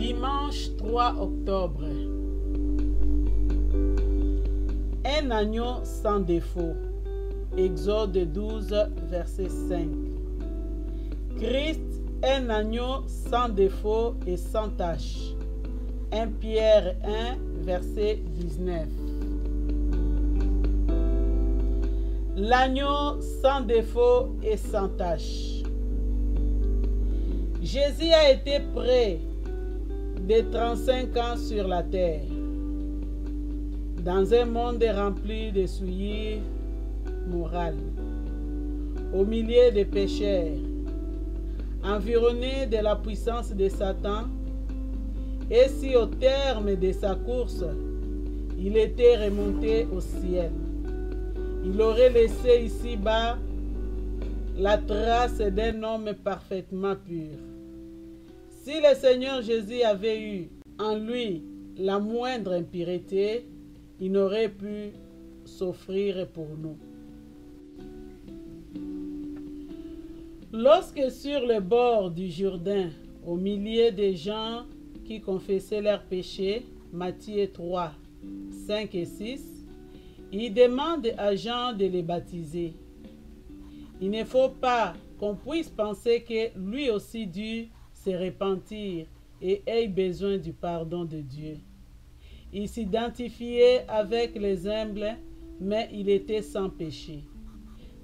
Dimanche 3 octobre. Un agneau sans défaut. Exode 12, verset 5. Christ, un agneau sans défaut et sans tache. 1 Pierre 1, verset 19. L'agneau sans défaut et sans tache. Jésus a été près de 35 ans sur la terre, dans un monde rempli de souillures morales, au milieu des pécheurs, environné de la puissance de Satan, et si au terme de sa course, il était remonté au ciel, il aurait laissé ici-bas la trace d'un homme parfaitement pur. Si le Seigneur Jésus avait eu en lui la moindre impureté, il n'aurait pu s'offrir pour nous. Lorsque sur le bord du Jourdain, au milieu des gens qui confessaient leurs péchés, Matthieu 3, 5 et 6, il demande à Jean de les baptiser. Il ne faut pas qu'on puisse penser que lui aussi dut se repentir et ait besoin du pardon de Dieu. Il s'identifiait avec les humbles, mais il était sans péché.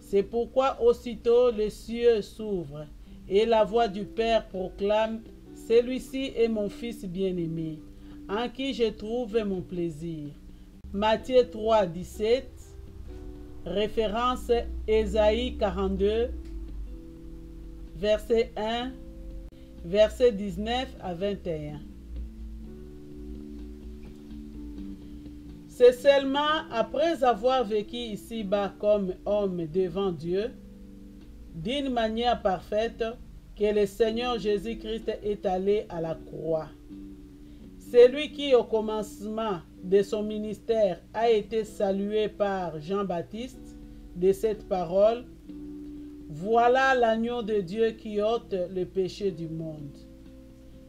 C'est pourquoi aussitôt les cieux s'ouvrent et la voix du Père proclame « Celui-ci est mon Fils bien-aimé, en qui je trouve mon plaisir ». Matthieu 3, 17, référence Ésaïe 42, verset 1, verset 19 à 21. C'est seulement après avoir vécu ici-bas comme homme devant Dieu, d'une manière parfaite, que le Seigneur Jésus-Christ est allé à la croix. C'est lui qui, au commencement de son ministère, a été salué par Jean-Baptiste de cette parole: « Voilà l'agneau de Dieu qui ôte le péché du monde. »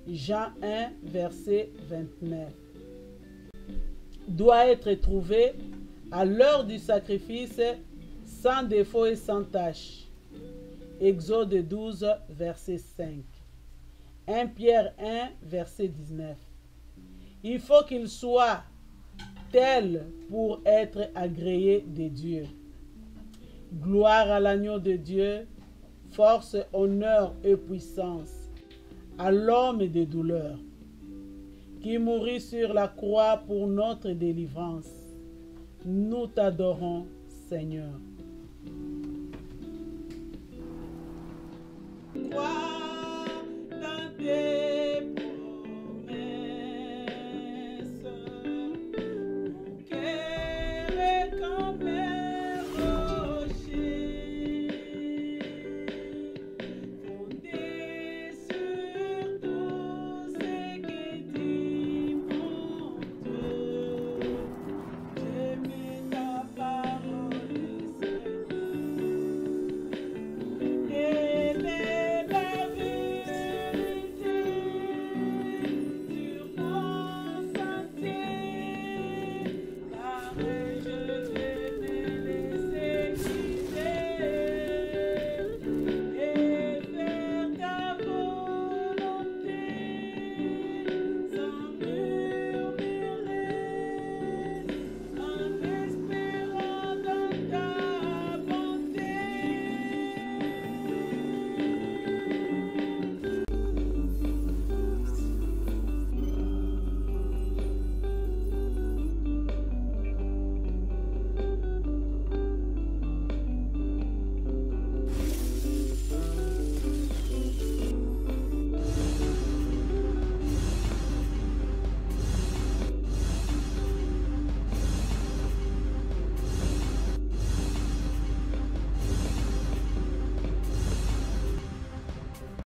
Jean 1, verset 29. Doit être trouvé à l'heure du sacrifice sans défaut et sans tache. Exode 12, verset 5. 1 Pierre 1, verset 19. Il faut qu'il soit tel pour être agréé de Dieu. Gloire à l'agneau de Dieu, force, honneur et puissance à l'homme de douleur, qui mourut sur la croix pour notre délivrance. Nous t'adorons, Seigneur. Crois dans tes